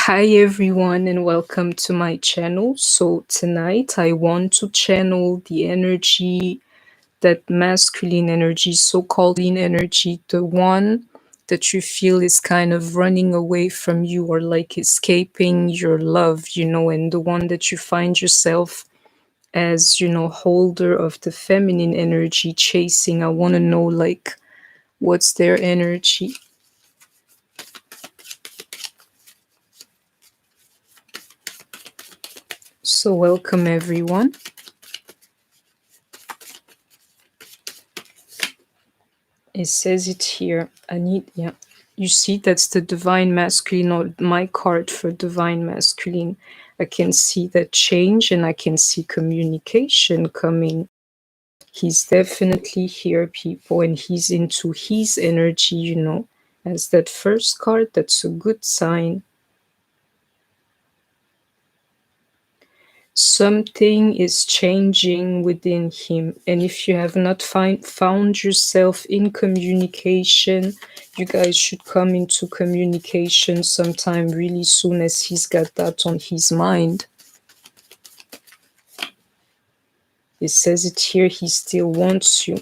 Hi everyone and welcome to my channel. So tonight I want to channel the energy, that masculine energy, so-called energy, the one that you feel is kind of running away from you or like escaping your love, and the one that you find yourself as, holder of the feminine energy chasing. I want to know like what's their energy. So welcome everyone. It says it here. You see, that's the divine masculine, or my card for divine masculine. I can see that change and I can see communication coming. He's definitely here, people, and he's into his energy, as that first card. That's a good sign. Something is changing within him, and if you have not found yourself in communication, you guys should come into communication sometime really soon, as he's got that on his mind. It says it here, he still wants you.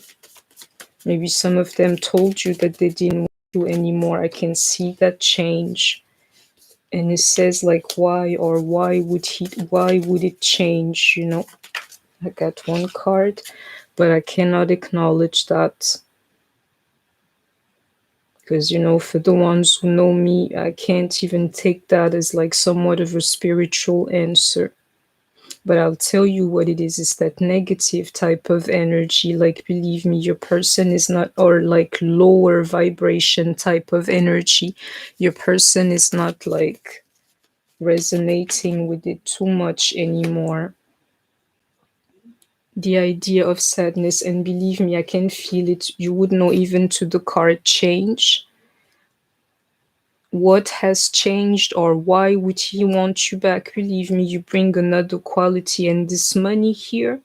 Maybe some of them told you that they didn't want you anymore. I can see that change. And it says like why, or why would it change, I got one card, but I cannot acknowledge that. Because, for the ones who know me, I can't even take that as like somewhat of a spiritual answer. But I'll tell you what it is that negative type of energy. Like, believe me, your person is not, or like lower vibration type of energy. Your person is not like resonating with it too much anymore. The idea of sadness, and believe me, I can feel it. You would know even to the card change. What has changed, or why would he want you back? Believe me, you bring another quality, and this money here,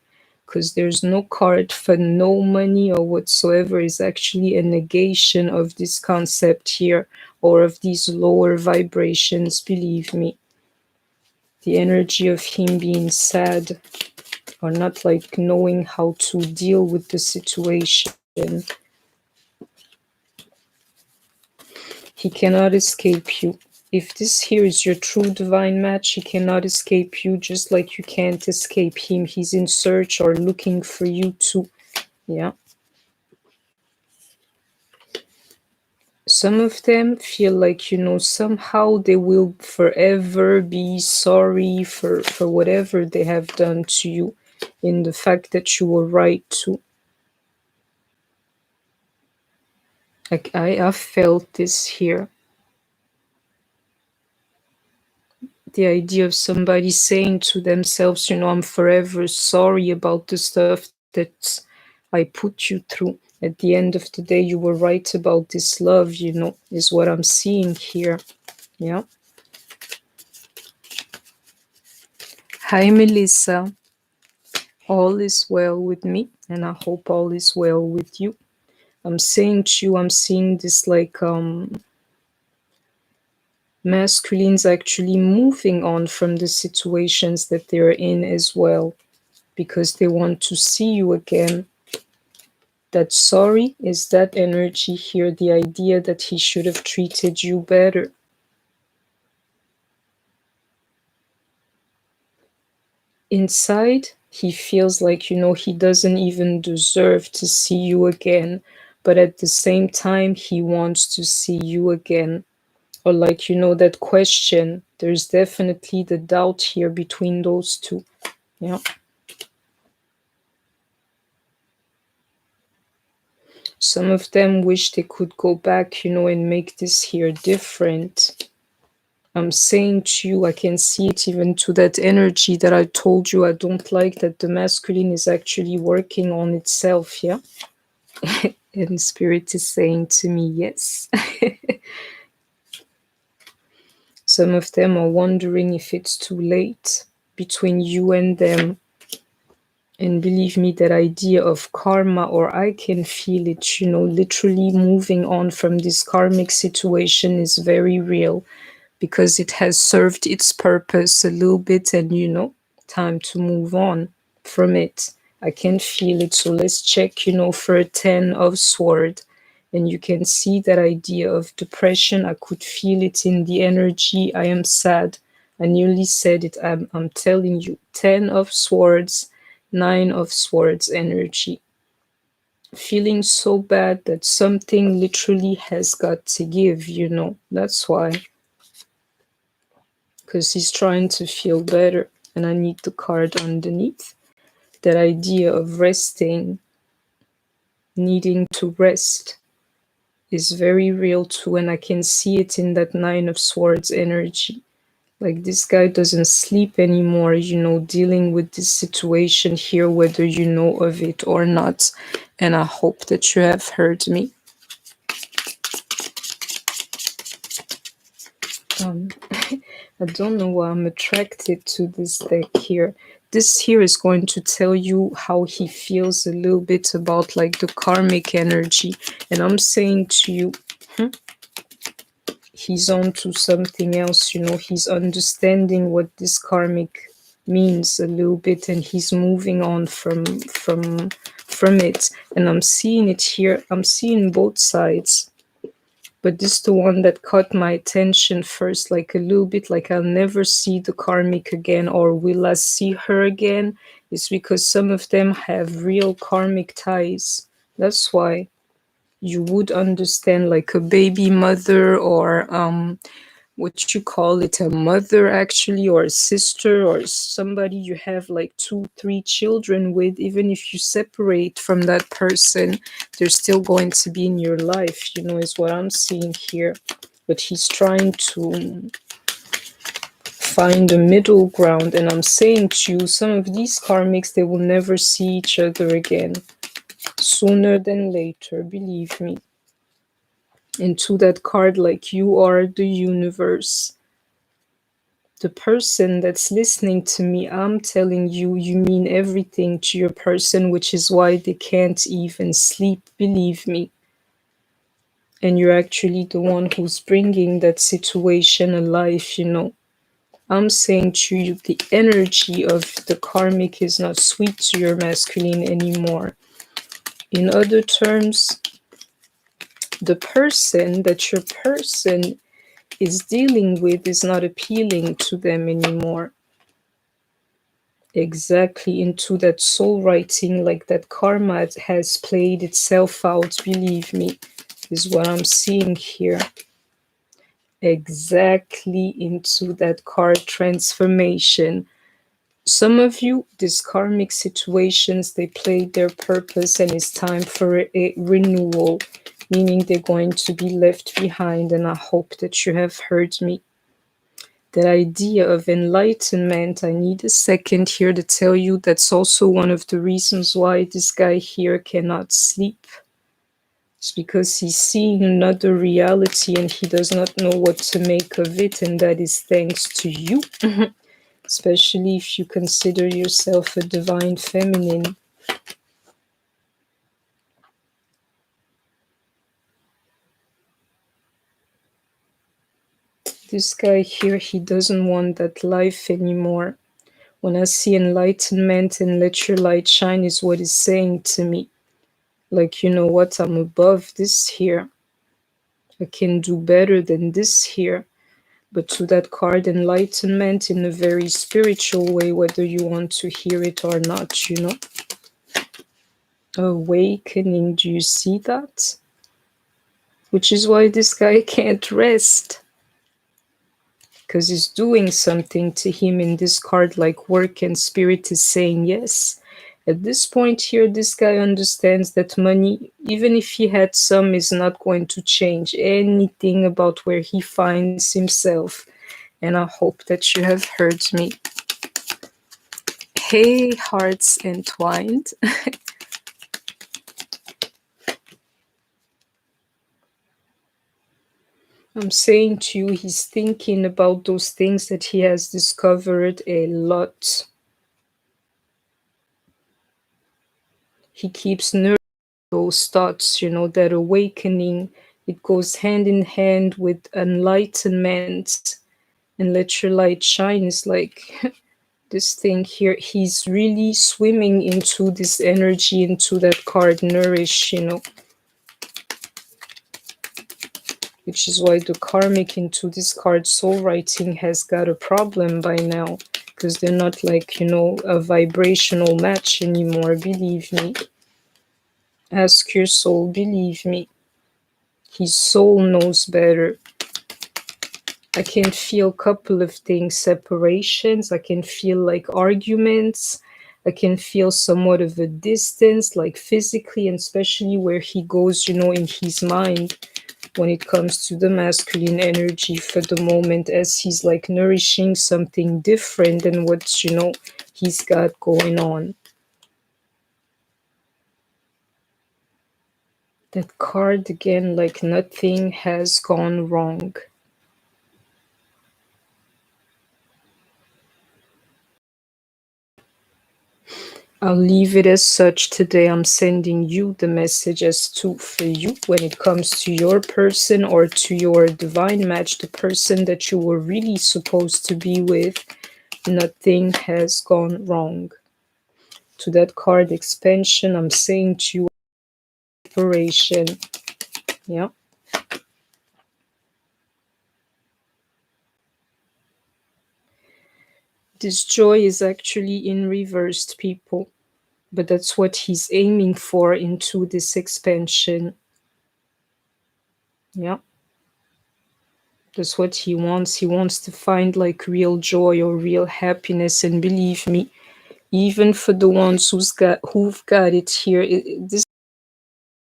because there's no card for no money or whatsoever, is actually a negation of this concept here, or of these lower vibrations. Believe me, the energy of him being sad, or not like knowing how to deal with the situation. He cannot escape you. If this here is your true divine match, he cannot escape you, just like you can't escape him. He's in search or looking for you too. Yeah. Some of them feel like, somehow they will forever be sorry for whatever they have done to you, in the fact that you were right too. Like, I have felt this here. The idea of somebody saying to themselves, I'm forever sorry about the stuff that I put you through. At the end of the day, you were right about this love, is what I'm seeing here. Yeah. Hi, Melissa. All is well with me, and I hope all is well with you. I'm saying to you, I'm seeing this like masculines actually moving on from the situations that they're in as well, because they want to see you again. That sorry is that energy here, the idea that he should have treated you better. Inside, he feels like, he doesn't even deserve to see you again, but at the same time, he wants to see you again. Or like, that question, there's definitely the doubt here between those two. Yeah. Some of them wish they could go back, and make this here different. I'm saying to you, I can see it even to that energy that I told you I don't like, that the masculine is actually working on itself, yeah? And Spirit is saying to me, yes. Some of them are wondering if it's too late between you and them. And believe me, that idea of karma, or I can feel it, literally moving on from this karmic situation is very real. because it has served its purpose a little bit, and time to move on from it. I can feel it. So let's check, for a 10 of sword. And you can see that idea of depression. I could feel it in the energy. I am sad. I nearly said it. I'm telling you, 10 of swords, 9 of swords energy. Feeling so bad that something literally has got to give, That's why. Because he's trying to feel better. And I need the card underneath. That idea of resting, needing to rest, is very real too. And I can see it in that 9 of swords energy. Like this guy doesn't sleep anymore, dealing with this situation here, whether you know of it or not. And I hope that you have heard me. I don't know why I'm attracted to this deck here. This here is going to tell you how he feels a little bit about like the karmic energy. And I'm saying to you, he's on to something else, he's understanding what this karmic means a little bit, and he's moving on from it. And I'm seeing it here. I'm seeing both sides. But this is the one that caught my attention first, like a little bit like I'll never see the karmic again, or will I see her again? It's because some of them have real karmic ties. That's why you would understand like a baby mother, or what you call it, a mother actually, or a sister, or somebody you have like 2-3 children with. Even if you separate from that person, they're still going to be in your life, is what I'm seeing here. But he's trying to find a middle ground. And I'm saying to you, some of these karmics, they will never see each other again, sooner than later, believe me. Into that card, like you are the universe. The person that's listening to me, I'm telling you, you mean everything to your person, which is why they can't even sleep, believe me. And you're actually the one who's bringing that situation alive, I'm saying to you, the energy of the karmic is not sweet to your masculine anymore. In other terms, the person that your person is dealing with is not appealing to them anymore. Exactly, into that soul writing, like that karma has played itself out, believe me, is what I'm seeing here. Exactly, into that card transformation. Some of you, these karmic situations, they played their purpose, and it's time for a renewal, meaning they're going to be left behind. And I hope that you have heard me. That idea of enlightenment, I need a second here to tell you, that's also one of the reasons why this guy here cannot sleep. It's because he's seeing another reality and he does not know what to make of it, and that is thanks to you. Especially if you consider yourself a divine feminine. This guy here, he doesn't want that life anymore. When I see enlightenment and let your light shine is what he's saying to me. Like, you know what, I'm above this here. I can do better than this here. But to that card, enlightenment in a very spiritual way, whether you want to hear it or not, Awakening, do you see that? Which is why this guy can't rest. Because he's doing something to him in this card, like work, and spirit is saying yes. At this point here, this guy understands that money, even if he had some, is not going to change anything about where he finds himself. And I hope that you have heard me. Hey, hearts entwined. I'm saying to you, he's thinking about those things that he has discovered a lot. He keeps nurturing those thoughts, that awakening. It goes hand in hand with enlightenment. and let your light shine is like this thing here. He's really swimming into this energy, into that card, nourish, which is why the karmic into this card soul writing has got a problem by now, because they're not like, a vibrational match anymore. Believe me. Ask your soul, believe me. His soul knows better. I can feel a couple of things, separations. I can feel like arguments. I can feel somewhat of a distance, like physically, and especially where he goes, in his mind when it comes to the masculine energy for the moment, as he's like nourishing something different than what, he's got going on. That card again, like nothing has gone wrong. I'll leave it as such today. I'm sending you the message as to for you when it comes to your person or to your divine match, the person that you were really supposed to be with. Nothing has gone wrong. To that card expansion, I'm saying to you, separation. Yeah. This joy is actually in reversed, people. But that's what he's aiming for into this expansion. Yeah. That's what he wants. He wants to find like real joy or real happiness. And believe me, even for the ones who've got it here, this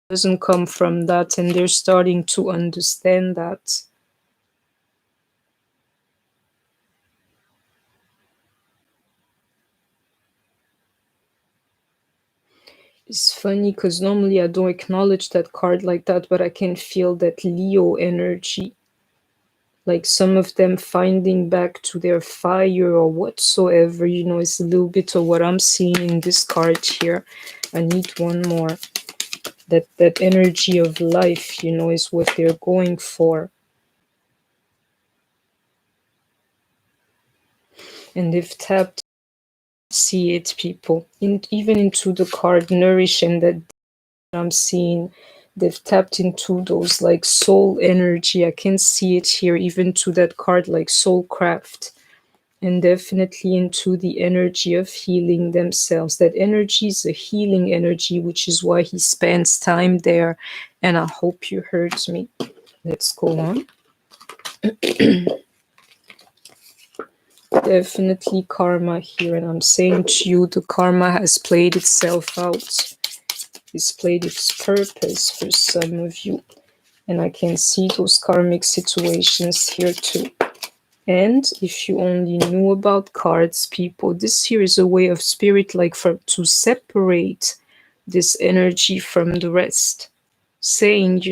doesn't come from that, and they're starting to understand that. It's funny because normally I don't acknowledge that card like that, but I can feel that Leo energy. Like some of them finding back to their fire or whatsoever, it's a little bit of what I'm seeing in this card here. I need one more. That energy of life, is what they're going for. And they've tapped, see it, people, even into the card nourish, and that I'm seeing they've tapped into those like soul energy. I can see it here, even to that card like soulcraft, and definitely into the energy of healing themselves. That energy is a healing energy, which is why he spends time there. And I hope you heard me. Let's go on. Definitely karma here, and I'm saying to you, the karma has played itself out. It's played its purpose for some of you, and I can see those karmic situations here too. And if you only knew about cards, people, this here is a way of spirit, like to separate this energy from the rest, saying,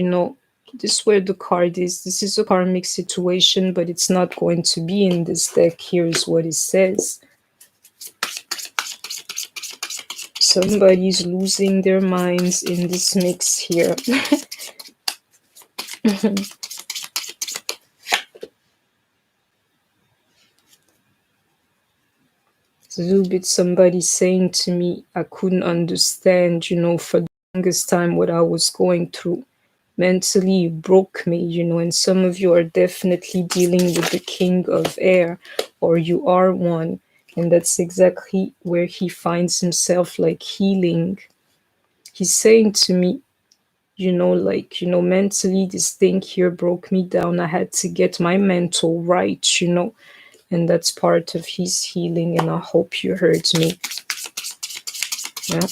this where the card is, this is a karmic situation, but it's not going to be in this deck. Here is what it says. Somebody's losing their minds in this mix here. It's a little bit somebody saying to me, I couldn't understand, for the longest time what I was going through. Mentally, it broke me, and some of you are definitely dealing with the king of air, or you are one. And that's exactly where he finds himself, like healing. He's saying to me, mentally, this thing here broke me down. I had to get my mental right, and that's part of his healing. And I hope you heard me. Yeah.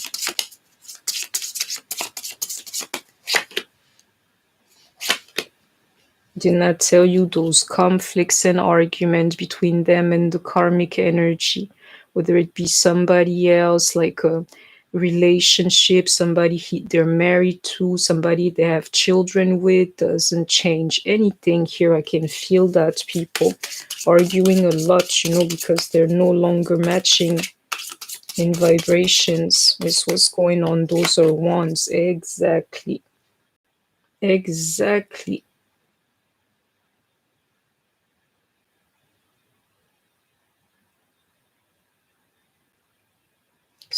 Didn't I tell you those conflicts and arguments between them and the karmic energy, whether it be somebody else, like a relationship, somebody they're married to, somebody they have children with, doesn't change anything here. I can feel that people arguing a lot, because they're no longer matching in vibrations with what's going on. Those are ones. Exactly. Exactly.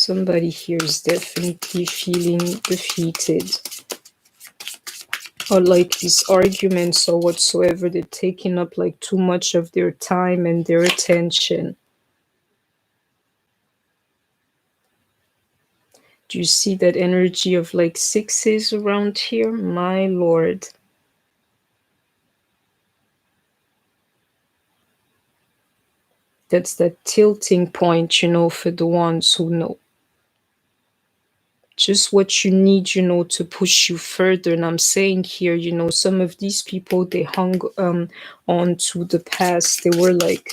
Somebody here is definitely feeling defeated, or like these arguments or whatsoever, they're taking up like too much of their time and their attention. Do you see that energy of like sixes around here? My Lord. That's that tilting point, you know, for the ones who know. Just what you need, you know, to push you further. And I'm saying here, you know, some of these people, they hung on to the past. They were like,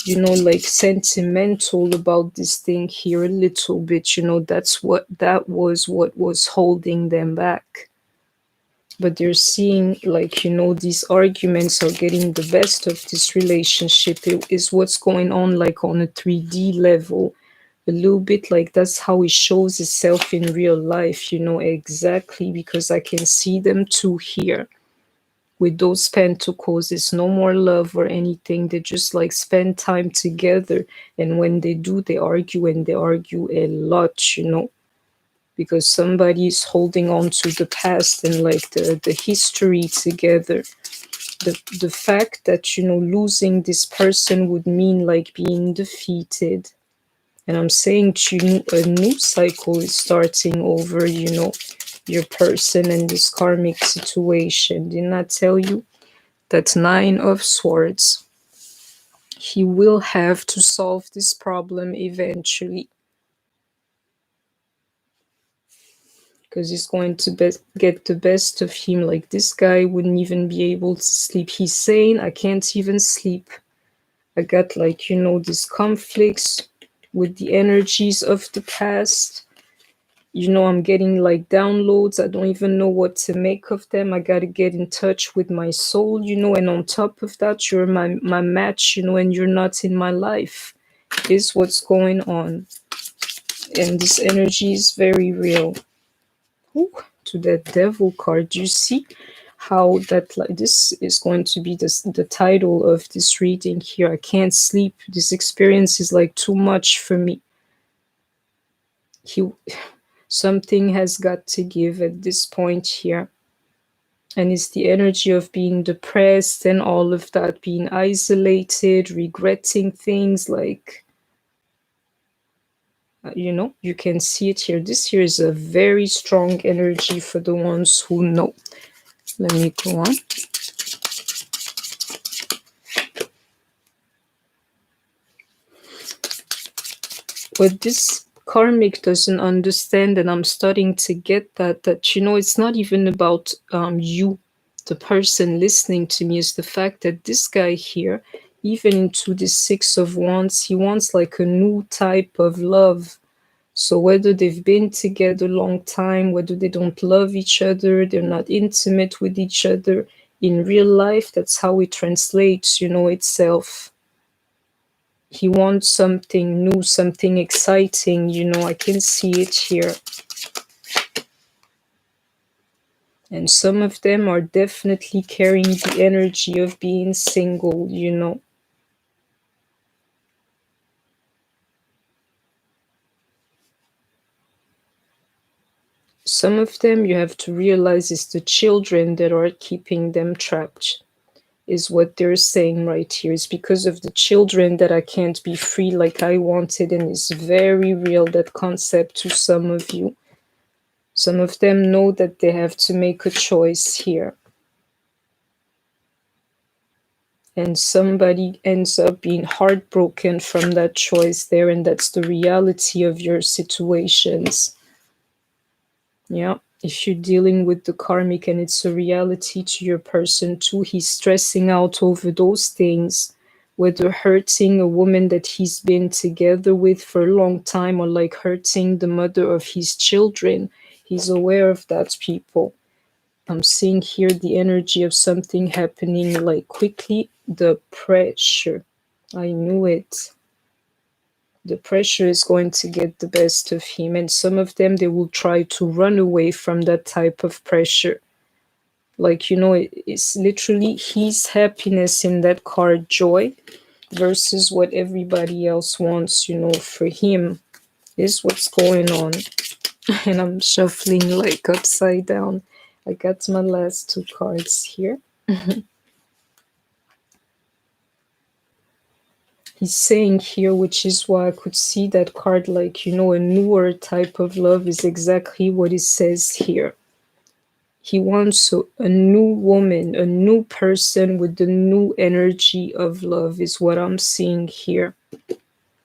you know, like sentimental about this thing here a little bit, you know. That was what was holding them back. But they're seeing, like, you know, these arguments are getting the best of this relationship. It is what's going on, like on a 3D level, a little bit like that's how it shows itself in real life, you know, exactly, because I can see them too here. With those pentacles, it's no more love or anything. They just like spend time together. And when they do, they argue, and they argue a lot, you know, because somebody's holding on to the past and like the history together. The fact that, you know, losing this person would mean like being defeated. And I'm saying to you, a new cycle is starting over, you know, your person and this karmic situation. Didn't I tell you that 9 of Swords? He will have to solve this problem eventually, because he's going to get the best of him. Like, this guy wouldn't even be able to sleep. He's saying, I can't even sleep. I got, like, you know, these conflicts with the energies of the past. You know, I'm getting like downloads. I don't even know what to make of them. I got to get in touch with my soul, you know, and on top of that, you're my match, you know, and you're not in my life, is what's going on. And this energy is very real. Ooh, to that devil card. Do you see how that, like, this is going to be the title of this reading here? I can't sleep. This experience is like too much for me. Something has got to give at this point here. And it's the energy of being depressed and all of that, being isolated, regretting things, like, you know, you can see it here. This here is a very strong energy for the ones who know. Let me go on. What this karmic doesn't understand, and I'm starting to get that, you know, it's not even about you, the person listening to me, is the fact that this guy here, even into the 6 of Wands, he wants like a new type of love. So whether they've been together a long time, whether they don't love each other, they're not intimate with each other, in real life, that's how it translates, you know, itself. He wants something new, something exciting, you know, I can see it here. And some of them are definitely carrying the energy of being single, you know. Some of them, you have to realize, it's the children that are keeping them trapped, is what they're saying right here. It's because of the children that I can't be free like I wanted, and it's very real, that concept, to some of you. Some of them know that they have to make a choice here. And somebody ends up being heartbroken from that choice there, and that's the reality of your situations. Yeah, if you're dealing with the karmic and it's a reality to your person too, he's stressing out over those things, whether hurting a woman that he's been together with for a long time, or like hurting the mother of his children. He's aware of that, people. I'm seeing here the energy of something happening like quickly. The pressure. I knew it. The pressure is going to get the best of him. And some of them, they will try to run away from that type of pressure. Like, you know, it's literally his happiness in that card, joy, versus what everybody else wants, you know, for him. is what's going on. And I'm shuffling like upside down. I got my last two cards here. He's saying here, which is why I could see that card, like, you know, a newer type of love is exactly what it says here. He wants a new woman, a new person with the new energy of love is what I'm seeing here.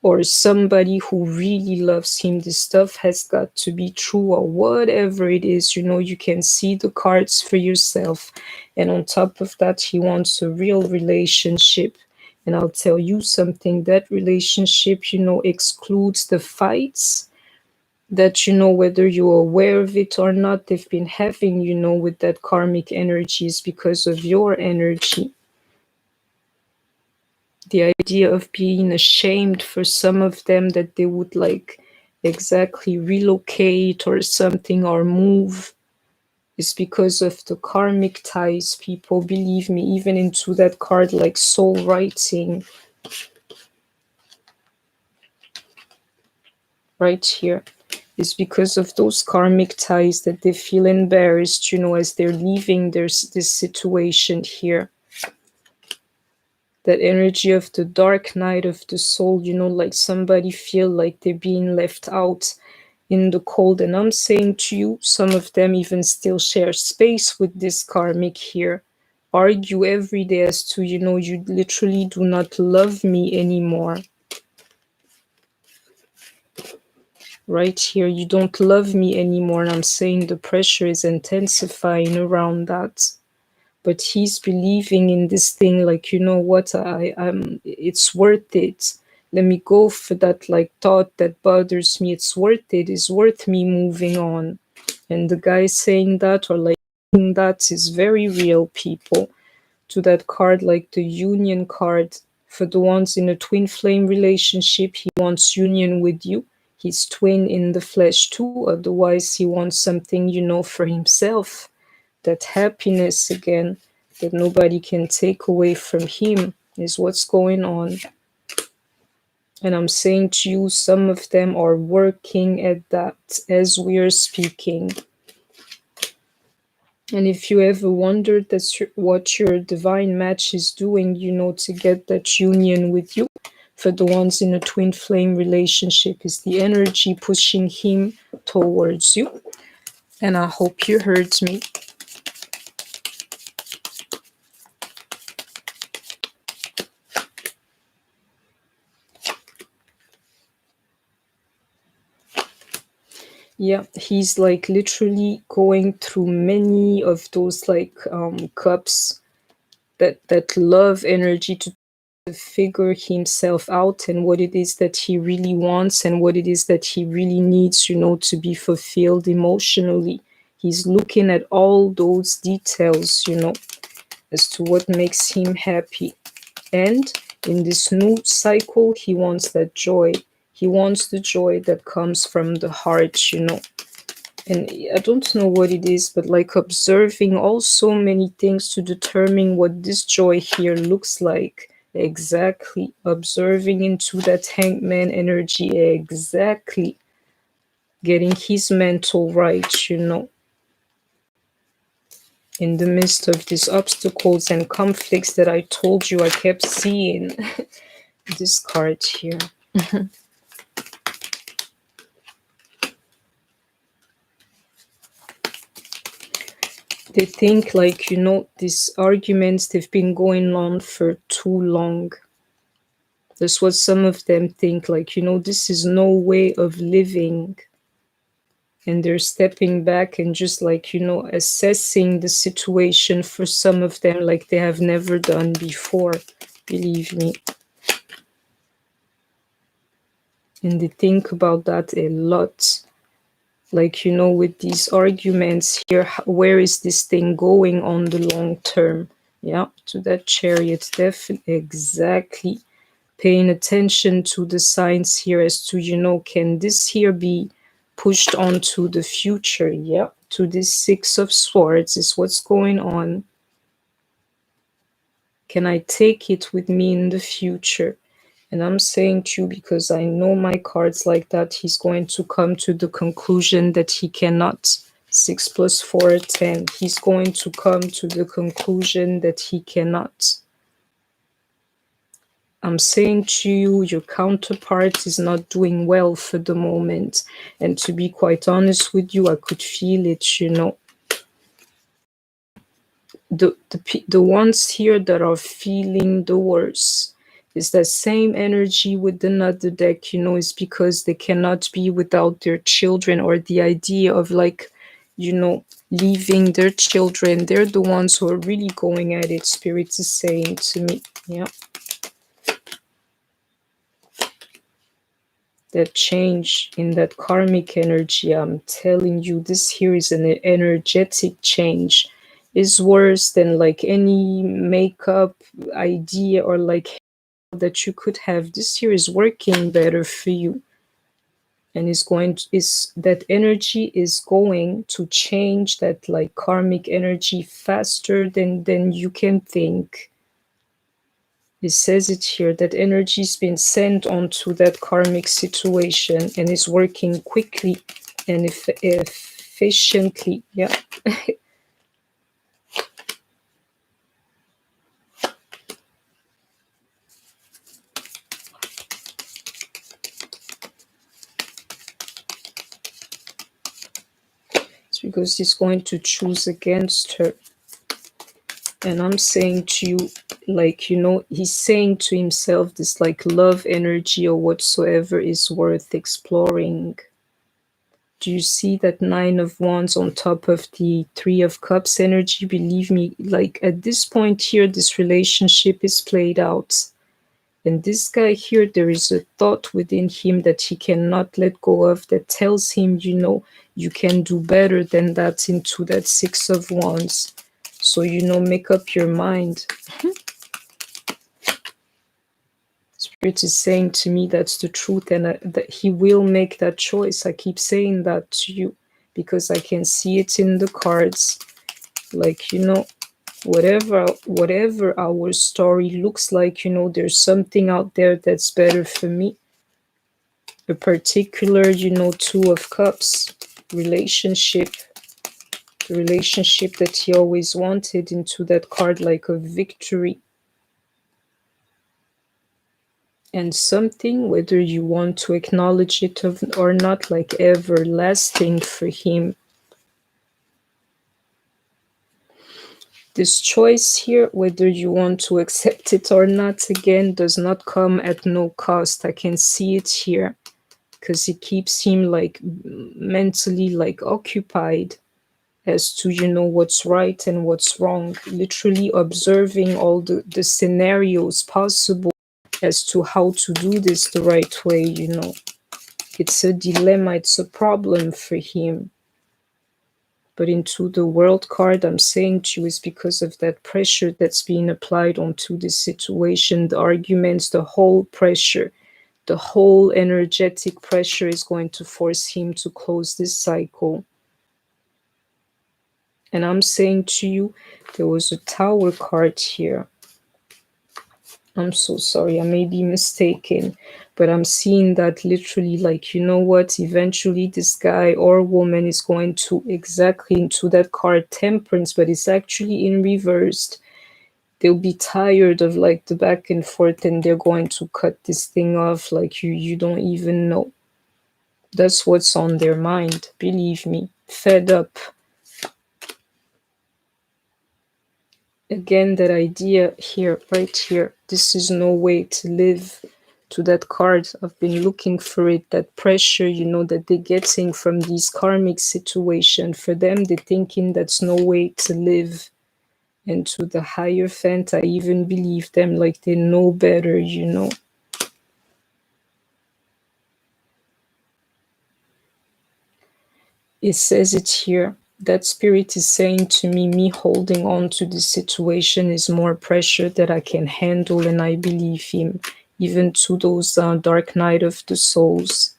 Or somebody who really loves him. This stuff has got to be true, or whatever it is, you know, you can see the cards for yourself. And on top of that, he wants a real relationship. And I'll tell you something, that relationship, you know, excludes the fights that, you know, whether you're aware of it or not, they've been having, you know, with that karmic energies because of your energy. The idea of being ashamed for some of them that they would like exactly relocate or something or move is because of the karmic ties. People, believe me, even into that card like soul writing right here is because of those karmic ties that they feel embarrassed, you know, as they're leaving this situation here. That energy of the dark night of the soul, you know, like somebody feel like they're being left out in the cold. And I'm saying to you, some of them even still share space with this karmic here. Argue every day as to, you know, you literally do not love me anymore. Right here, you don't love me anymore. And I'm saying the pressure is intensifying around that. But he's believing in this thing, like, you know what, it's worth it. Let me go for that like thought that bothers me. It's worth it. It's worth me moving on. And the guy saying that or like that is very real, people. To that card, like the union card, for the ones in a twin flame relationship, he wants union with you. He's twin in the flesh too. Otherwise, he wants something, you know, for himself. That happiness again that nobody can take away from him is what's going on. And I'm saying to you, some of them are working at that as we are speaking. And if you ever wondered that's what your divine match is doing, you know, to get that union with you, for the ones in a twin flame relationship, is the energy pushing him towards you. And I hope you heard me. Yeah, he's like literally going through many of those like cups, that love energy to figure himself out and what it is that he really wants and what it is that he really needs, you know, to be fulfilled emotionally. He's looking at all those details, you know, as to what makes him happy. And in this new cycle, he wants that joy. He wants the joy that comes from the heart, you know. And I don't know what it is, but like observing also many things to determine what this joy here looks like. Exactly. Observing into that hangman energy. Exactly. Getting his mental right, you know. In the midst of these obstacles and conflicts that I told you I kept seeing. This card here. They think like, you know, these arguments, they've been going on for too long. That's what some of them think, like, you know, this is no way of living. And they're stepping back and just like, you know, assessing the situation for some of them like they have never done before, believe me. And they think about that a lot. Like, you know, with these arguments here, where is this thing going on the long term? Yeah, to that Chariot, definitely, exactly. Paying attention to the signs here as to, you know, can this here be pushed onto the future? Yeah, to this Six of Swords is what's going on. Can I take it with me in the future? And I'm saying to you, because I know my cards like that, he's going to come to the conclusion that he cannot. 6 plus 4, 10. He's going to come to the conclusion that he cannot. I'm saying to you, your counterpart is not doing well for the moment. And to be quite honest with you, I could feel it, you know. The ones here that are feeling the worst is that same energy with another deck, you know, is because they cannot be without their children, or the idea of like, you know, leaving their children. They're the ones who are really going at it, Spirit is saying to me. Yeah. That change in that karmic energy, I'm telling you, this here is an energetic change. Is worse than like any makeup idea or like that you could have. This here is working better for you, and is that energy is going to change that like karmic energy faster than you can think. It says it here, that energy's been sent onto that karmic situation and is working quickly and efficiently. Yeah. It's because he's going to choose against her. And I'm saying to you, like, you know, he's saying to himself, this like love energy or whatsoever is worth exploring. Do you see that 9 of Wands on top of the 3 of Cups energy? Believe me, like at this point here, this relationship is played out. And this guy here, there is a thought within him that he cannot let go of that tells him, you know, you can do better than that into that 6 of Wands. So, you know, make up your mind. Spirit is saying to me that's the truth, and that he will make that choice. I keep saying that to you because I can see it in the cards. Like, you know, whatever our story looks like, you know, there's something out there that's better for me. A particular, you know, 2 of Cups relationship, the relationship that he always wanted, into that card like a victory. And something, whether you want to acknowledge it or not, like everlasting for him. This choice here, whether you want to accept it or not, again, does not come at no cost. I can see it here because it keeps him like mentally like occupied as to, you know, what's right and what's wrong, literally observing all the scenarios possible as to how to do this the right way, you know. It's a dilemma, it's a problem for him. But into the World card, I'm saying to you, is because of that pressure that's being applied onto this situation, the arguments, the whole pressure, the whole energetic pressure is going to force him to close this cycle. And I'm saying to you, there was a Tower card here. I'm so sorry, I may be mistaken, but I'm seeing that literally, like, you know what, eventually this guy or woman is going to exactly into that card Temperance, but it's actually in reversed. They'll be tired of like the back and forth, and they're going to cut this thing off like you don't even know. That's what's on their mind, believe me. Fed up. Again, that idea here, right here, this is no way to live. To that card, I've been looking for it, that pressure, you know, that they're getting from these karmic situation. For them, they're thinking that's no way to live. And to the Hierophant, I even believe them like they know better, you know. It says it here. That spirit is saying to me holding on to this situation is more pressure that I can handle, and I believe him. Even to those dark night of the souls,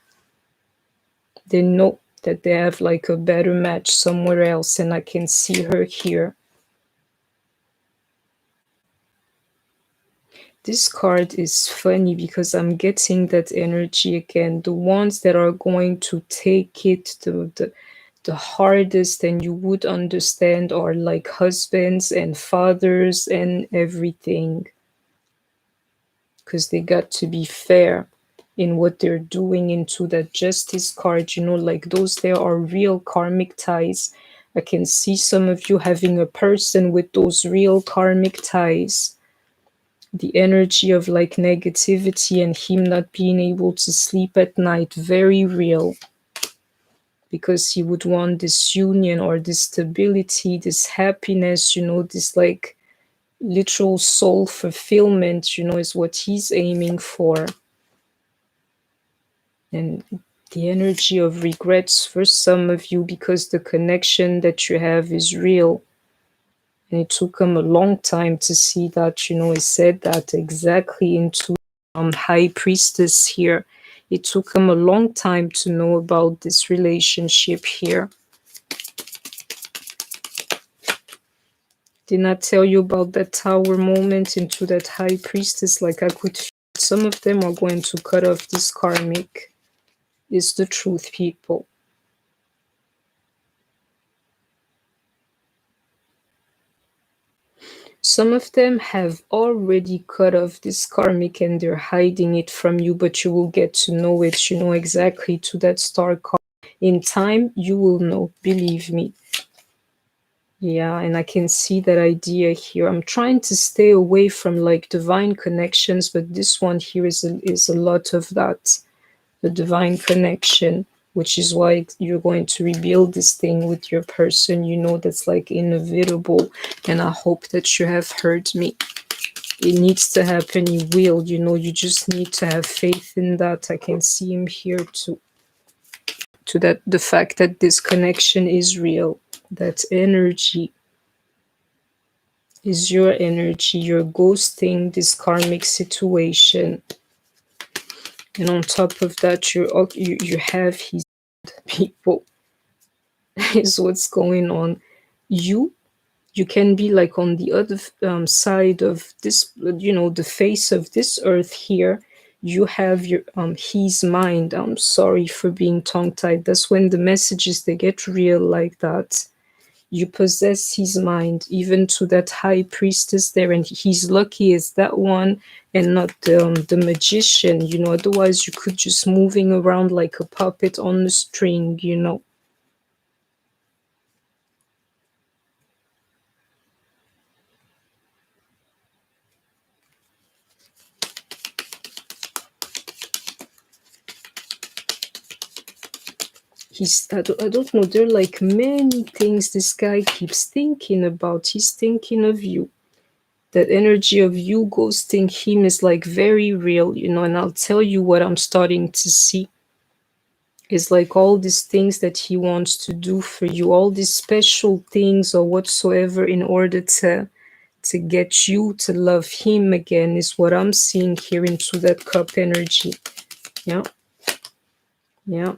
they know that they have like a better match somewhere else, and I can see her here. This card is funny because I'm getting that energy again. The ones that are going to take it to the hardest and you would understand are like husbands and fathers and everything. Because they got to be fair in what they're doing into that justice card, like those there are real karmic ties. I can see some of you having a person with those real karmic ties. The energy of like negativity and him not being able to sleep at night, very real, because he would want this union or this stability, this happiness, this like literal soul fulfillment, is what he's aiming for. And the energy of regrets for some of you, because the connection that you have is real. And it took him a long time to see that, he said that exactly into High Priestess here. It took him a long time to know about this relationship here. Did not tell you about that Tower moment into that High Priestess. Like I could feel some of them are going to cut off this karmic. It's the truth, people. Some of them have already cut off this karmic and they're hiding it from you, but you will get to know it, exactly to that star card. In time, you will know, believe me. Yeah, and I can see that idea here. I'm trying to stay away from like divine connections, but this one here is a lot of that, the divine connection, which is why you're going to rebuild this thing with your person, that's like inevitable. And I hope that you have heard me. It needs to happen, it will, you just need to have faith in that. I can see him here too. To that, the fact that this connection is real. That energy is your energy. You're ghosting this karmic situation. And on top of that, you have his people. Is what's going on. You can be like on the other side of this, the face of this earth here. You have your his mind. I'm sorry for being tongue-tied. That's when the messages, they get real like that. You possess his mind, even to that High Priestess there, and he's lucky as that one and not the magician, otherwise you could just moving around like a puppet on a string, I don't know, there are like many things this guy keeps thinking about. He's thinking of you. That energy of you ghosting him is like very real, and I'll tell you what I'm starting to see is like all these things that he wants to do for you, all these special things or whatsoever, in order to get you to love him again, is what I'm seeing here into that cup energy. Yeah.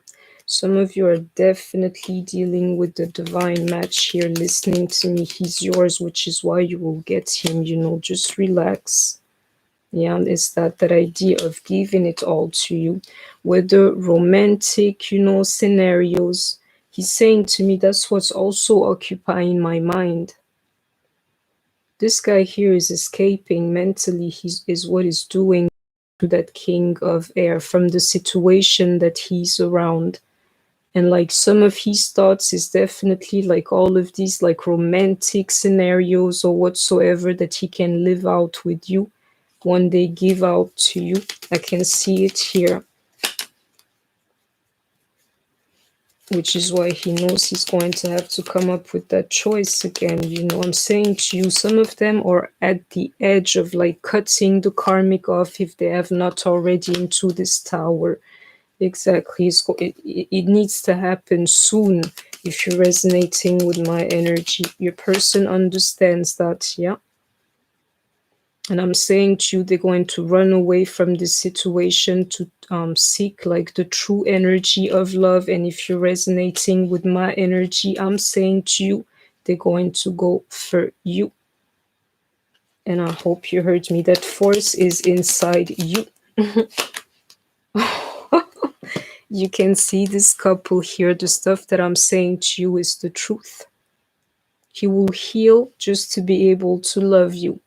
Some of you are definitely dealing with the divine match here, listening to me. He's yours, which is why you will get him, just relax. Yeah, it's that idea of giving it all to you. Whether romantic, scenarios. He's saying to me, that's what's also occupying my mind. This guy here is escaping mentally. Is what he's doing to that King of Air from the situation that he's around. And like some of his thoughts is definitely like all of these like romantic scenarios or whatsoever that he can live out with you, one day give out to you. I can see it here. Which is why he knows he's going to have to come up with that choice again. I'm saying to you, some of them are at the edge of like cutting the karmic off if they have not already into this tower. Exactly. It needs to happen soon if you're resonating with my energy. Your person understands that, yeah? And I'm saying to you, they're going to run away from this situation to seek like the true energy of love. And if you're resonating with my energy, I'm saying to you, they're going to go for you. And I hope you heard me. That force is inside you. You can see this couple here. The stuff that I'm saying to you is the truth. He will heal just to be able to love you.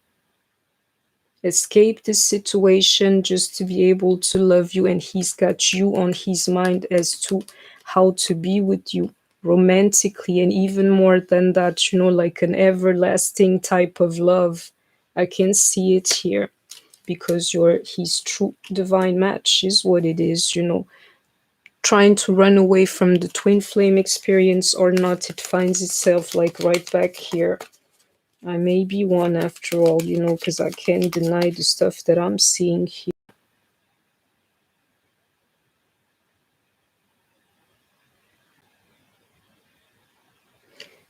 Escape this situation just to be able to love you. And he's got you on his mind as to how to be with you romantically. And even more than that, you know, like an everlasting type of love. I can see it here. Because you're his true divine match is what it is, you know. Trying to run away from the twin flame experience or not, it finds itself like right back here. I may be one after all, you know, because I can't deny the stuff that I'm seeing here.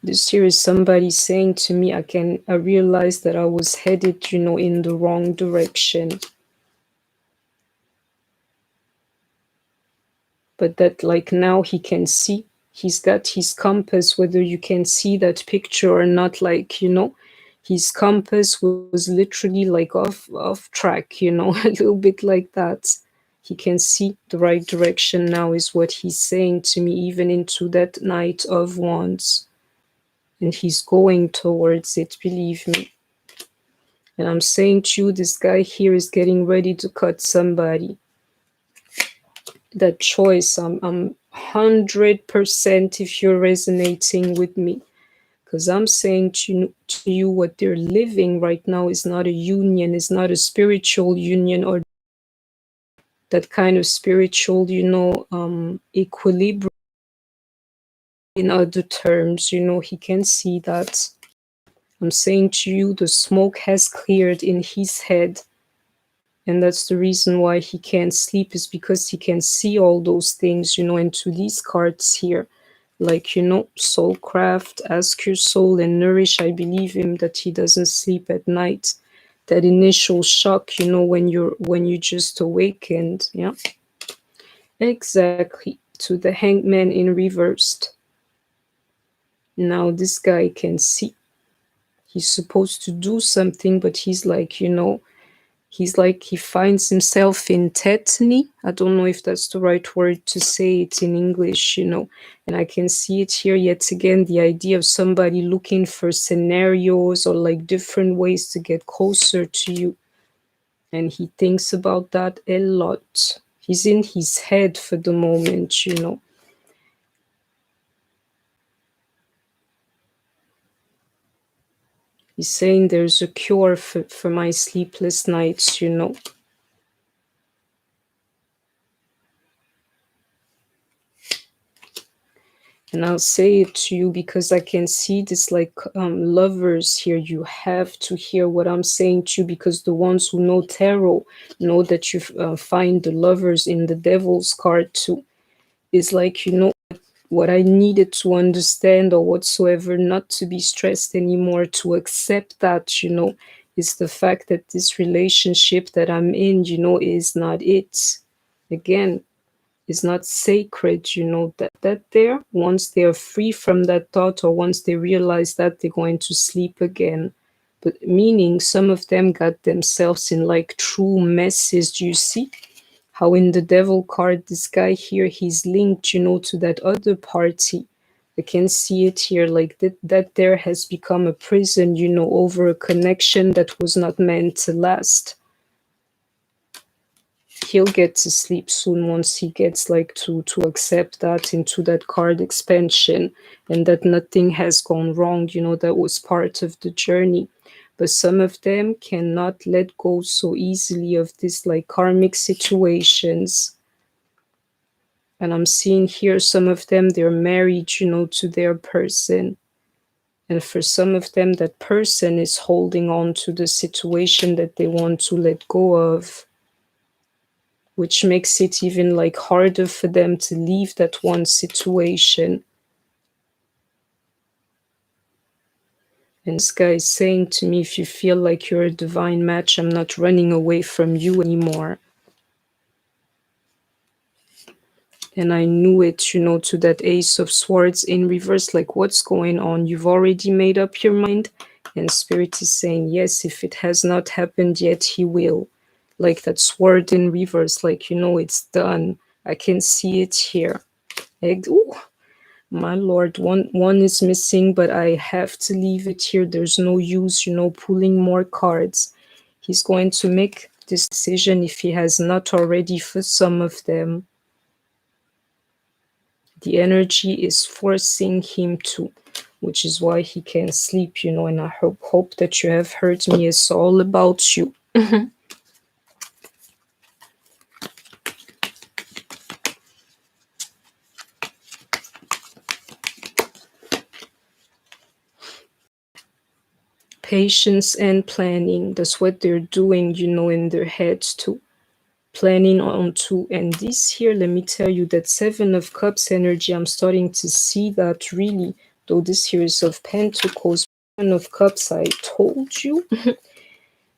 This here is somebody saying to me, I realized that I was headed, you know, in the wrong direction. But that like now he can see, he's got his compass, whether you can see that picture or not, like, you know, his compass was literally like off track, you know, a little bit like that. He can see the right direction now is what he's saying to me, even into that Knight of Wands. And he's going towards it, believe me. And I'm saying to you, this guy here is getting ready to cut somebody. That choice, I'm 100% if you're resonating with me. Because I'm saying to you, what they're living right now is not a union, is not a spiritual union or that kind of spiritual, you know, equilibrium. In other terms, you know, he can see that. I'm saying to you, the smoke has cleared in his head. And that's the reason why he can't sleep, is because he can see all those things, you know, and to these cards here, like, you know, soulcraft, ask your soul and nourish. I believe him that he doesn't sleep at night. That initial shock, you know, when you just awakened, yeah. Exactly. To the Hangman in reversed. Now this guy can see. He's supposed to do something, but he's like, you know, he's like, he finds himself in tetany. I don't know if that's the right word to say it in English, you know. And I can see it here yet again, the idea of somebody looking for scenarios or like different ways to get closer to you. And he thinks about that a lot. He's in his head for the moment, you know. He's saying there's a cure for my sleepless nights, you know. And I'll say it to you because I can see this like lovers here. You have to hear what I'm saying to you, because the ones who know tarot know that you find the lovers in the devil's card too. It's like, you know, what I needed to understand or whatsoever, not to be stressed anymore, to accept that, you know, is the fact that this relationship that I'm in, you know, is not it. Again, is not sacred, you know, that there, once they are free from that thought, or once they realize that, they're going to sleep again. But meaning some of them got themselves in like true messes. Do you see how in the devil card, this guy here, he's linked, you know, to that other party? I can see it here, like that there has become a prison, you know, over a connection that was not meant to last. He'll get to sleep soon once he gets like to accept that into that card expansion, and that nothing has gone wrong, you know, that was part of the journey. But some of them cannot let go so easily of this like karmic situations. And I'm seeing here some of them, they're married, you know, to their person. And for some of them, that person is holding on to the situation that they want to let go of, which makes it even like harder for them to leave that one situation. And this guy is saying to me, if you feel like you're a divine match, I'm not running away from you anymore. And I knew it, you know, to that Ace of Swords in reverse, like what's going on? You've already made up your mind. And Spirit is saying, yes, if it has not happened yet, he will. Like that sword in reverse, like, it's done. I can see it here. Ooh, my Lord, one is missing, but I have to leave it here. There's no use, pulling more cards. He's going to make this decision if he has not already for some of them. The energy is forcing him to, which is why he can't sleep, and I hope that you have heard me. It's all about you. Patience and planning, that's what they're doing, in their heads too. Planning on to, and this here, let me tell you, that Seven of Cups energy, I'm starting to see that really, though this here is of Pentacles, Seven of Cups, I told you.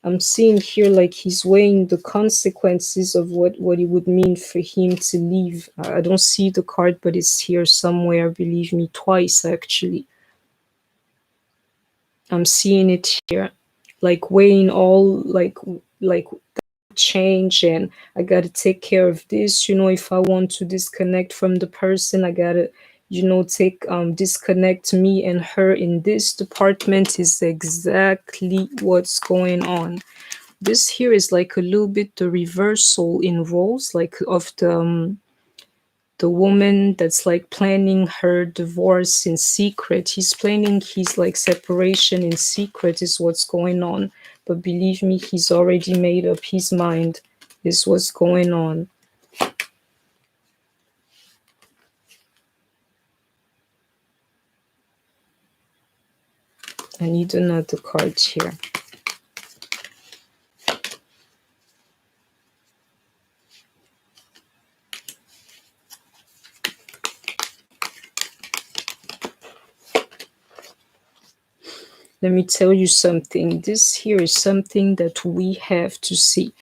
I'm seeing here like he's weighing the consequences of what it would mean for him to leave. I don't see the card, but it's here somewhere, believe me, twice actually. I'm seeing it here, like weighing all like change, and I gotta take care of this, if I want to disconnect from the person, I gotta take disconnect me and her in this department. Is exactly what's going on. This here is like a little bit the reversal in roles, like of the woman that's like planning her divorce in secret. He's planning his like separation in secret is what's going on. But believe me, he's already made up his mind is what's going on. I need another card here. Let me tell you something. This here is something that we have to see.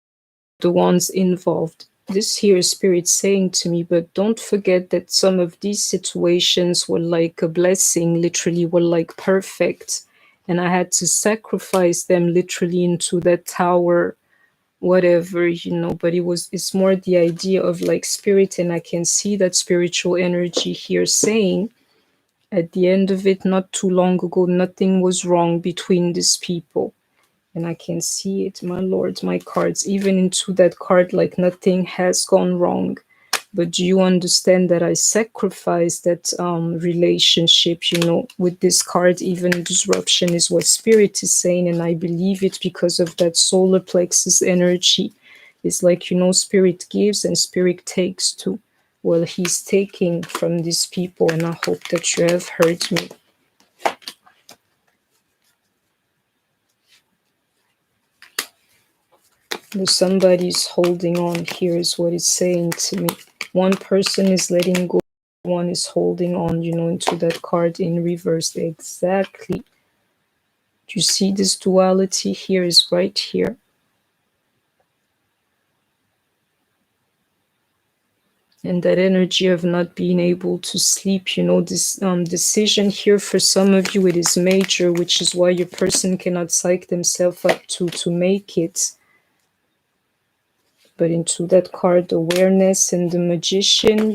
The ones involved. This here is Spirit saying to me, but don't forget that some of these situations were like a blessing, literally were like perfect. And I had to sacrifice them literally into that tower, whatever, but it's more the idea of like Spirit. And I can see that spiritual energy here saying, at the end of it, not too long ago, nothing was wrong between these people. And I can see it, my Lord, my cards, even into that card, like nothing has gone wrong. But do you understand that I sacrificed that relationship, with this card? Even disruption is what Spirit is saying, and I believe it because of that solar plexus energy. It's like, Spirit gives and Spirit takes too. Well, he's taking from these people, and I hope that you have heard me. Somebody's holding on here is what it's saying to me. One person is letting go, one is holding on, into that card in reverse. Exactly. Do you see this duality here is right here? And that energy of not being able to sleep, this decision here for some of you, it is major, which is why your person cannot psych themselves up to make it. But into that card, awareness and the magician,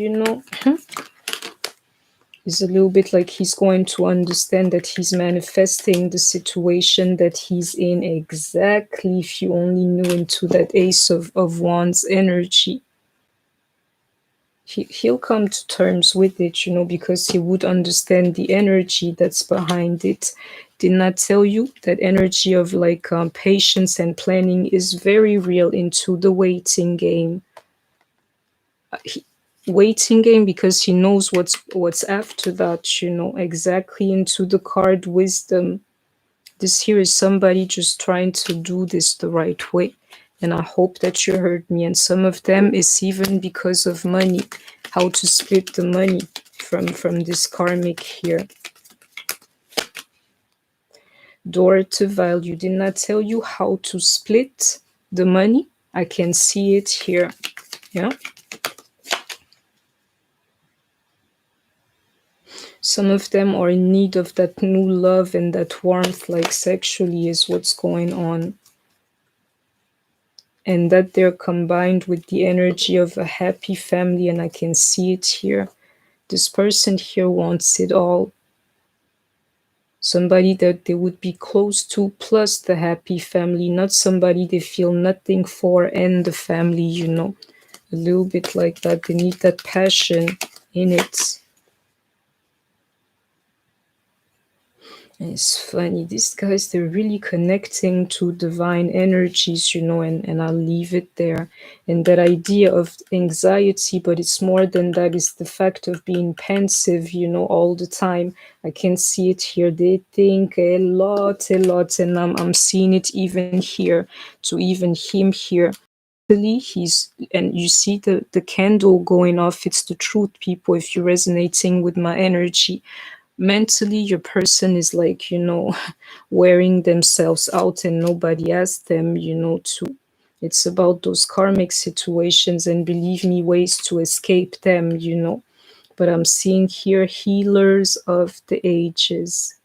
is a little bit like he's going to understand that he's manifesting the situation that he's in. Exactly. If you only knew, into that Ace of Wands energy. He'll come to terms with it, because he would understand the energy that's behind it. Did not tell you that energy of like patience and planning is very real into the waiting game. Waiting game, because he knows what's after that, exactly. Into the card wisdom. This here is somebody just trying to do this the right way. And I hope that you heard me. And some of them is even because of money, how to split the money from this karmic here. Door to value. Did not tell you how to split the money. I can see it here. Yeah. Some of them are in need of that new love and that warmth, like sexually, is what's going on. And that they're combined with the energy of a happy family, and I can see it here. This person here wants it all. Somebody that they would be close to, plus the happy family, not somebody they feel nothing for and the family, you know. A little bit like that. They need that passion in it. And it's funny, these guys, they're really connecting to divine energies, you know, and I'll leave it there. And that idea of anxiety, but it's more than that, is the fact of being pensive, you know, all the time. I can see it here. They think a lot, and I'm seeing it even here, to even him here. He's, and you see the candle going off. It's the truth, people, if you're resonating with my energy. Mentally, your person is like, you know, wearing themselves out and nobody asked them, you know, to. It's about those karmic situations, and believe me, ways to escape them, you know. But I'm seeing here healers of the ages.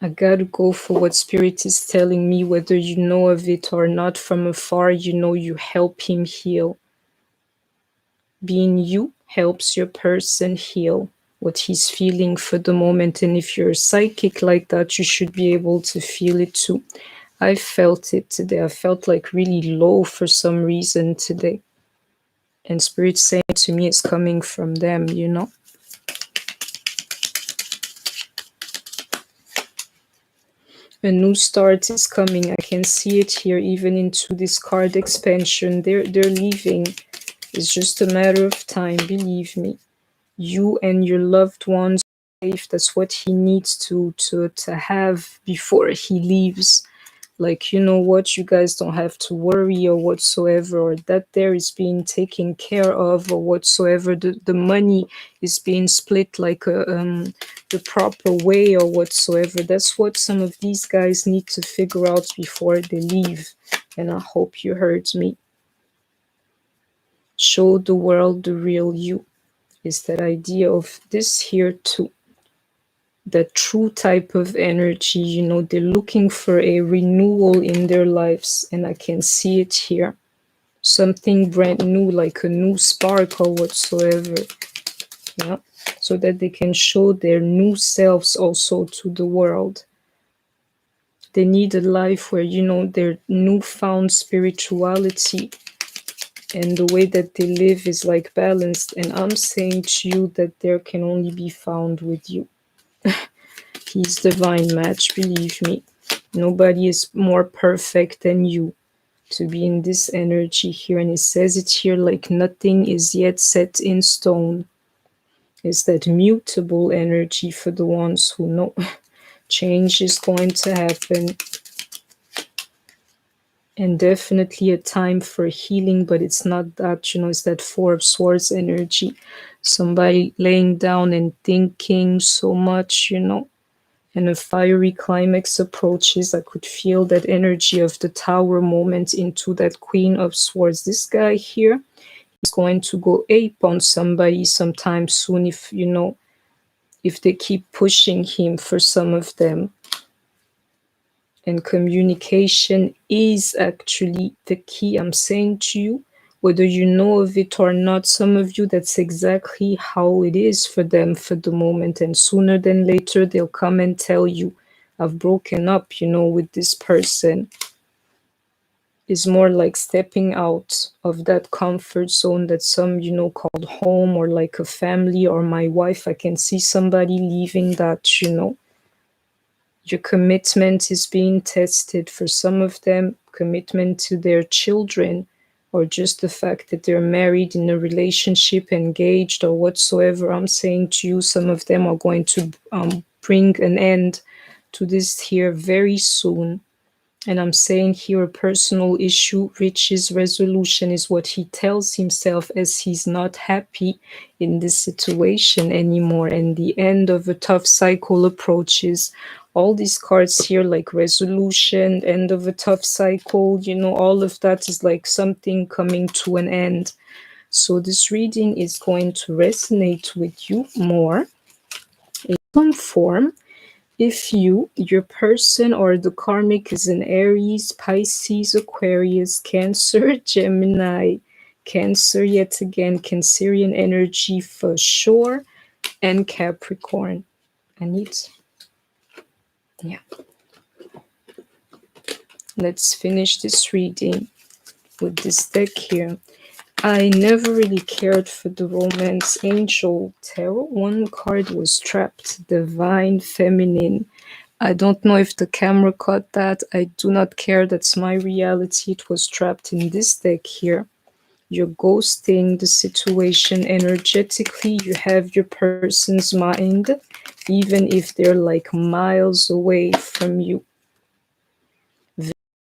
I gotta go for what Spirit is telling me, whether you know of it or not. From afar, you know, you help him heal. Being you helps your person heal what he's feeling for the moment. And if you're psychic like that, you should be able to feel it too. I felt it today. I felt like really low for some reason today. And Spirit saying to me it's coming from them, you know. A new start is coming. I can see it here, even into this card expansion. They're leaving. It's just a matter of time, believe me. You and your loved ones are safe. That's what he needs to have before he leaves. Like, you know what, you guys don't have to worry or whatsoever, or that there is being taken care of or whatsoever. The money is being split like the proper way or whatsoever. That's what some of these guys need to figure out before they leave. And I hope you heard me. Show the world the real you. Is that idea of this here too. That true type of energy, you know, they're looking for a renewal in their lives, and I can see it here. Something brand new, like a new spark or whatsoever. Yeah. So that they can show their new selves also to the world. They need a life where, you know, their newfound spirituality and the way that they live is like balanced. And I'm saying to you that there can only be found with you. He's divine match, believe me. Nobody is more perfect than you to be in this energy here. And it says it here like nothing is yet set in stone. It's that mutable energy for the ones who know. Change is going to happen. And definitely a time for healing, but it's not that, you know, it's that Four of Swords energy. Somebody laying down and thinking so much, you know. And a fiery climax approaches. I could feel that energy of the Tower moment into that Queen of Swords. This guy here is going to go ape on somebody sometime soon if, you know, if they keep pushing him, for some of them. And communication is actually the key. I'm saying to you, whether you know of it or not, some of you, that's exactly how it is for them for the moment. And sooner than later, they'll come and tell you, I've broken up, you know, with this person. Is more like stepping out of that comfort zone that some, you know, called home, or like a family, or my wife. I can see somebody leaving that, you know. Your commitment is being tested. For some of them, commitment to their children, or just the fact that they're married, in a relationship, engaged, or whatsoever. I'm saying to you, some of them are going to bring an end to this here very soon. And I'm saying here, a personal issue reaches resolution, is what he tells himself, as he's not happy in this situation anymore. And the end of a tough cycle approaches. All these cards here, like resolution, end of a tough cycle, you know, all of that is like something coming to an end. So this reading is going to resonate with you more in some form. If you, your person, or the karmic is in Aries, Pisces, Aquarius, Cancer, Gemini, Cancer yet again, Cancerian energy for sure, and Capricorn. Yeah. Let's finish this reading with this deck here. I never really cared for the Romance Angel Tarot. One card was trapped, Divine Feminine. I don't know if the camera caught that. I do not care. That's my reality. It was trapped in this deck here. You're ghosting the situation energetically. You have your person's mind, even if they're like miles away from you.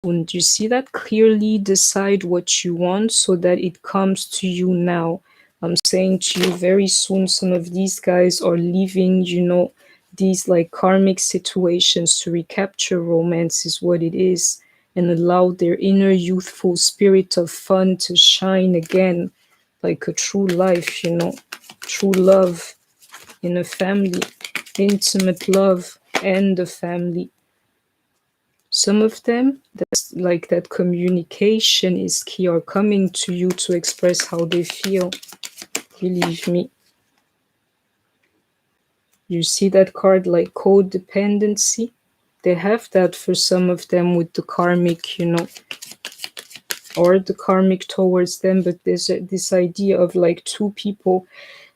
And you see that? Clearly decide what you want so that it comes to you now. I'm saying to you very soon, some of these guys are leaving, these like karmic situations to recapture romance is what it is, and allow their inner youthful spirit of fun to shine again, like a true life, true love in a family, intimate love and a family. Some of them, that's like that communication is key, are coming to you to express how they feel. Believe me. You see that card like codependency? They have that for some of them with the karmic, or the karmic towards them, but there's this idea of like two people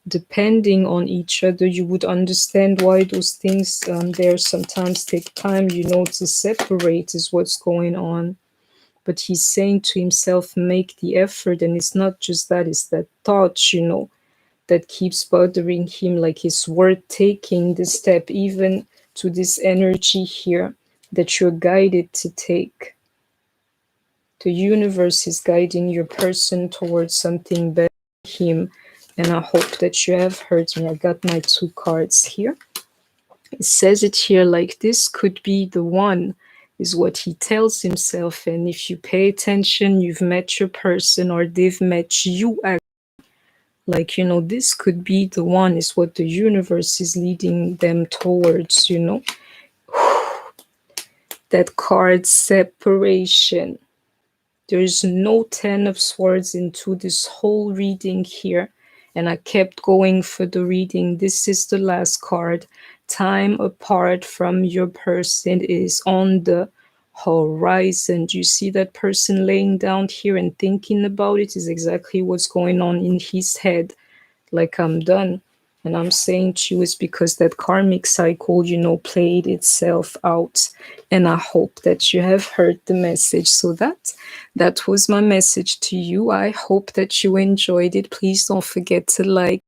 depending on each other. You would understand why those things there sometimes take time, to separate is what's going on. But he's saying to himself, make the effort. And it's not just that, it's that thought, that keeps bothering him, like it's worth taking the step, even to this energy here that you're guided to take. The universe is guiding your person towards something better for him. And I hope that you have heard me. I got my 2 cards here. It says it here like this could be the one, is what he tells himself. And if you pay attention, you've met your person or they've met you. Like, this could be the one, is what the universe is leading them towards, That card, separation. There's no 10 of Swords into this whole reading here. And I kept going for the reading. This is the last card. Time apart from your person is on the horizon. Do you see that person laying down here and thinking about it? Is exactly what's going on in his head. Like, I'm done. And I'm saying to you, it's because that karmic cycle, played itself out. And I hope that you have heard the message. So that was my message to you. I hope that you enjoyed it. Please don't forget to like,